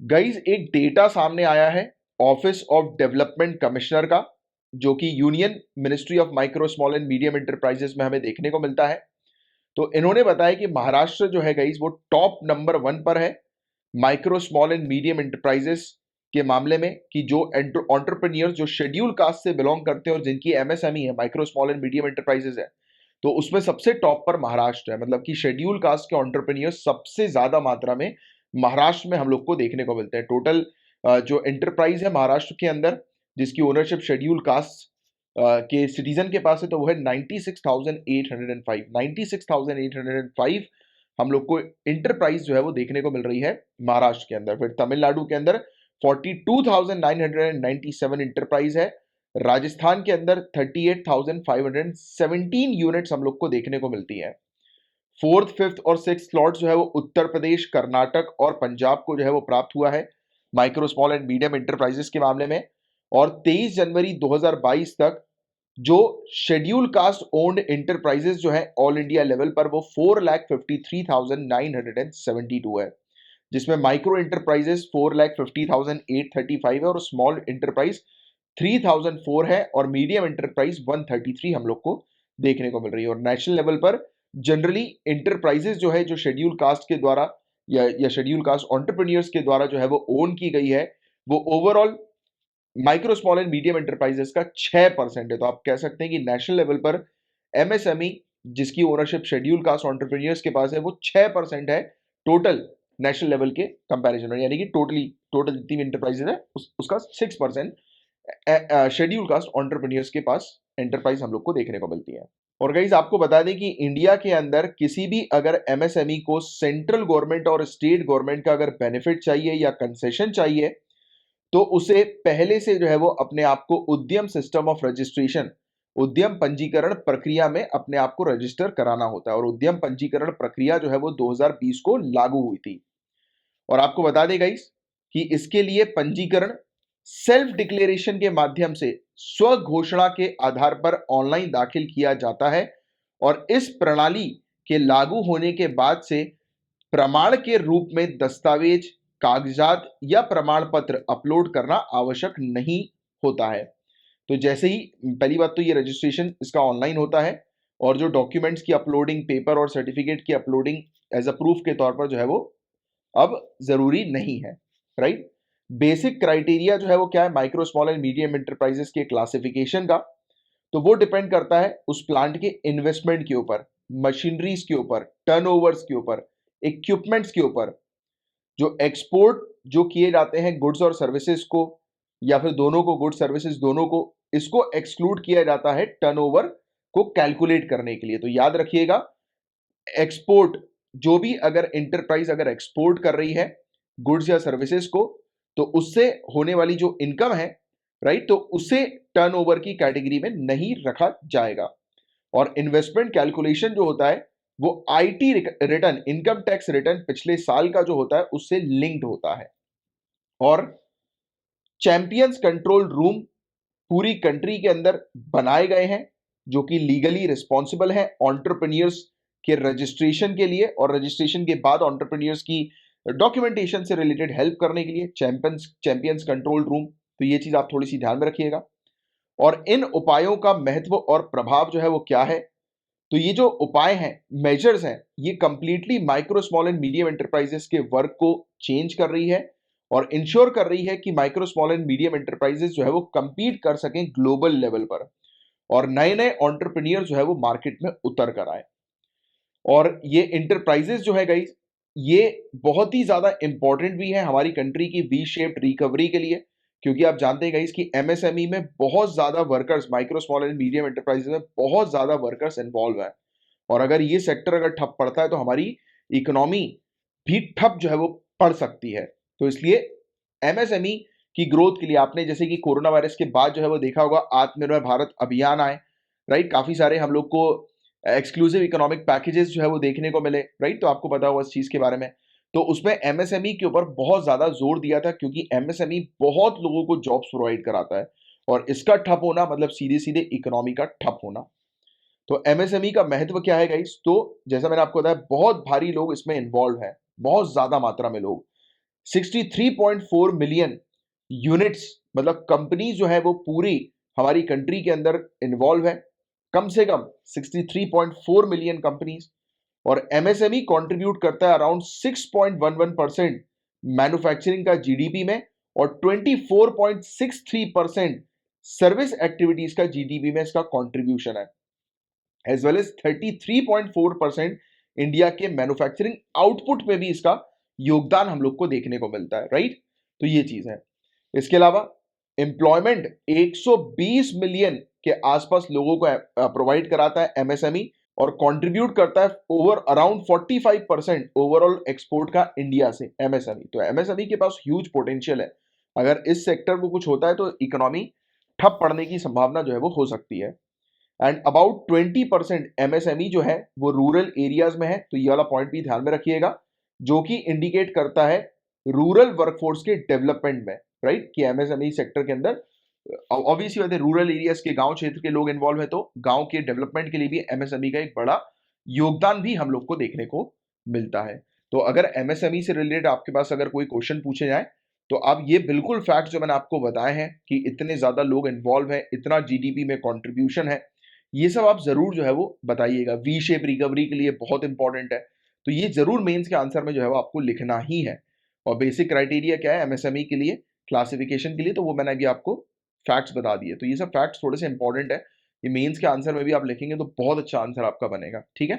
Guys एक data सामने आया है ऑफिस ऑफ डेवलपमेंट कमिश्नर का, जो कि union ministry of micro small and medium enterprises में हमें देखने को मिलता है। तो इन्होंने बताया कि महाराष्ट्र जो है गाइज वो टॉप नंबर 1 पर है micro small and medium enterprises के मामले में, कि जो एंटरप्रेन्योर्स जो शेड्यूल कास्ट से बिलोंग करते हैं और जिनकी एमएसएमई है, micro small and medium enterprises है, तो उसमें सबसे टॉप पर महाराष्ट्र है। मतलब कि शेड्यूल कास्ट के एंटरप्रेन्योर्स सबसे ज्यादा मात्रा में महाराष्ट्र में हम लोग को देखने को मिलते हैं। टोटल जो एंटरप्राइज है महाराष्ट्र के अंदर जिसकी ओनरशिप शेड्यूल कास्ट के सिटीजन के पास है, तो वो है 96,805। 96,805 हम लोग को इंटरप्राइज जो है वो देखने को मिल रही है महाराष्ट्र के अंदर। फिर तमिलनाडु के अंदर 42,997 इंटरप्राइज है। राजस्थान के अंदर 38,517 यूनिट्स हम लोग को देखने को मिलती है। फोर्थ, फिफ्थ और सिक्स स्लॉट जो है वो उत्तर प्रदेश, कर्नाटक और पंजाब को जो है वो प्राप्त हुआ है micro small and medium enterprises के मामले में। और 23 जनवरी 2022 तक जो शेड्यूल कास्ट ओन्ड इंटरप्राइजेस जो है ऑल इंडिया लेवल पर वो 4,53,972 है, जिसमें माइक्रो इंटरप्राइजेस 4,50,835 है और स्मॉल इंटरप्राइज 3,004 है और मीडियम इंटरप्राइज 133 हम लोग को देखने को मिल रही है। और नेशनल लेवल पर जनरली इंटरप्राइजेस जो है जो शेड्यूल कास्ट के द्वारा या शेड्यूल कास्ट एंटरप्रेन्योर्स के द्वारा जो है वो ओन की गई है, वो overall micro small and medium enterprises का 6% है। तो आप कह सकते हैं कि नेशनल लेवल पर एमएसएमई जिसकी ओनरशिप शेड्यूल कास्ट एंटरप्रेन्योर्स के पास है वो 6% है टोटल नेशनल लेवल के कंपैरिजन में, यानी कि टोटल जितनी भी इंटरप्राइजेस है उसका 6% शेड्यूल कास्ट एंटरप्रेन्योर्स के पास एंटरप्राइज हम लोग को देखने को मिलती है। और गाइस आपको बता दें कि इंडिया के अंदर किसी भी अगर एमएसएमई को सेंट्रल गवर्नमेंट और स्टेट गवर्नमेंट का अगर बेनिफिट चाहिए या कंसेशन चाहिए, तो उसे पहले से जो है वो अपने आप को उद्यम सिस्टम ऑफ रजिस्ट्रेशन, उद्यम पंजीकरण प्रक्रिया में अपने आप को रजिस्टर कराना होता है। और उद्यम पंजीकरण प्रक्रिया जो है वो 2020 को लागू हुई थी। और आपको बता दें गाइस कि इसके लिए पंजीकरण सेल्फ डिक्लेरेशन के माध्यम से स्व घोषणा के आधार पर ऑनलाइन दाखिल किया जाता है। और इस प्रणाली के लागू होने के बाद से प्रमाण के रूप में दस्तावेज, कागजात या प्रमाण पत्र अपलोड करना आवश्यक नहीं होता है। तो जैसे ही पहली बात तो ये रजिस्ट्रेशन इसका ऑनलाइन होता है और जो डॉक्यूमेंट्स की अपलोडिंग, पेपर और सर्टिफिकेट की अपलोडिंग एज अ प्रूफ के तौर पर जो है वो अब जरूरी नहीं है, राइट। बेसिक क्राइटेरिया जो है वो क्या है micro small and medium enterprises के क्लासिफिकेशन का, तो वो डिपेंड करता है उस प्लांट के इन्वेस्टमेंट के ऊपर, मशीनरीज के ऊपर, टर्नओवर्स के ऊपर, इक्विपमेंट्स के ऊपर। जो एक्सपोर्ट जो किए जाते हैं गुड्स और सर्विसेज को, या फिर दोनों को, गुड्स सर्विसेज दोनों को, इसको एक्सक्लूड किया जाता है टर्नओवर को कैलकुलेट करने के लिए। तो याद रखिएगा, एक्सपोर्ट जो भी अगर इंटरप्राइज अगर एक्सपोर्ट कर रही है गुड्स या सर्विसेज को, तो उससे होने वाली जो इनकम है, राइट, तो उसे टर्नओवर की कैटेगरी में नहीं रखा जाएगा। और इन्वेस्टमेंट कैलकुलेशन जो होता है वो IT return, income tax return पिछले साल का जो होता है उससे लिंक्ड होता है। और चैंपियंस कंट्रोल रूम पूरी कंट्री के अंदर बनाए गए हैं जो कि लीगली रिस्पॉन्सिबल है एंटरप्रेन्योर्स के रजिस्ट्रेशन के लिए और रजिस्ट्रेशन के बाद एंटरप्रेन्योर्स की डॉक्यूमेंटेशन से रिलेटेड हेल्प करने के लिए चैंपियंस कंट्रोल रूम। तो ये चीज आप थोड़ी सी ध्यान में रखिएगा। और इन उपायों का महत्व और प्रभाव जो है वो क्या है, तो ये जो उपाय हैं, मेजर्स हैं, ये completely micro small and medium enterprises के वर्क को चेंज कर रही है और इंश्योर कर रही है कि micro small and medium enterprises जो है वो कंपीट कर सकें ग्लोबल लेवल पर और नए नए एंटरप्रेन्योर जो है वो मार्केट में उतर कर आए। और ये इंटरप्राइजेस जो है गाइस, ये बहुत ही ज्यादा इंपॉर्टेंट भी है हमारी कंट्री की वी शेप्ड रिकवरी के लिए, क्योंकि आप जानते हैं गाइस कि एमएसएमई में बहुत ज्यादा workers, micro small and medium enterprises में बहुत ज्यादा वर्कर्स इन्वॉल्व है। और अगर ये सेक्टर अगर ठप पड़ता है तो हमारी इकोनॉमी भी ठप जो है वो पड़ सकती है। तो इसलिए एमएसएमई की ग्रोथ के लिए आपने जैसे कि कोरोना वायरस के बाद जो है वो देखा होगा आत्मनिर्भर भारत अभियान आए, राइट, काफी सारे हम लोग को एक्सक्लूसिव इकोनॉमिक पैकेजेस जो है वो देखने को मिले, राइट, तो आपको पता होगा इस चीज के बारे में। तो उसमें एमएसएमई के ऊपर बहुत ज्यादा जोर दिया था क्योंकि एमएसएमई बहुत लोगों को जॉब्स प्रोवाइड कराता है और इसका ठप होना मतलब सीधे सीधे इकोनॉमी का ठप होना। तो एमएसएमई का महत्व क्या है गाइस, तो जैसा मैंने आपको बताया बहुत भारी लोग इसमें इन्वॉल्व है, बहुत ज्यादा मात्रा में लोग। 63.4 मिलियन यूनिट्स, मतलब कंपनी जो है वो पूरी हमारी कंट्री के अंदर इन्वॉल्व है, कम से कम 63.4 मिलियन कंपनीज। और एमएसएमई कंट्रीब्यूट करता है अराउंड 6.11% मैन्युफैक्चरिंग का जीडीपी में, और 24.63% सर्विस एक्टिविटीज का जीडीपी में इसका कंट्रीब्यूशन है, एज वेल एज 33.4% इंडिया के मैन्युफैक्चरिंग आउटपुट में भी इसका योगदान हम लोग को देखने को मिलता है, राइट। तो ये चीज है। इसके अलावा एम्प्लॉयमेंट 120 मिलियन के आसपास लोगों को प्रोवाइड कराता है एमएसएमई, और कंट्रीब्यूट करता है ओवर अराउंड 45% ओवरऑल एक्सपोर्ट का इंडिया से एमएसएमई। तो एमएसएमई के पास ह्यूज पोटेंशियल है। अगर इस सेक्टर को कुछ होता है तो इकोनॉमी ठप पड़ने की संभावना जो है वो हो सकती है। एंड अबाउट 20% एमएसएमई जो है वो रूरल एरियाज में है, तो ये वाला पॉइंट भी ध्यान में रखिएगा, जो कि इंडिकेट करता है रूरल वर्कफोर्स के डेवलपमेंट में, राइट, कि एमएसएमई सेक्टर के अंदर ऑब्वियसली बात है रूरल एरियाज के गांव क्षेत्र के लोग इन्वॉल्व है, तो गांव के डेवलपमेंट के लिए भी एमएसएमई का एक बड़ा योगदान भी हम लोग को देखने को मिलता है। तो अगर एमएसएमई से रिलेटेड आपके पास अगर कोई क्वेश्चन पूछे जाए, तो आप ये बिल्कुल फैक्ट जो मैंने आपको बताए हैं कि इतने ज्यादा लोग इन्वॉल्व है, इतना जीडीपी में कंट्रीब्यूशन है, ये सब आप जरूर जो है वो बताइएगा। वी शेप रिकवरी के लिए बहुत इंपॉर्टेंट है, तो ये जरूर मेंस के आंसर में जो है वो आपको लिखना ही है। और बेसिक क्राइटेरिया क्या है एमएसएमई के लिए, क्लासिफिकेशन के लिए, तो वो मैंने अभी आपको फैक्ट्स बता दिए। तो ये सब फैक्ट्स थोड़े से इंपॉर्टेंट है, ये मेंस के आंसर में भी आप लिखेंगे तो बहुत अच्छा आंसर आपका बनेगा, ठीक है।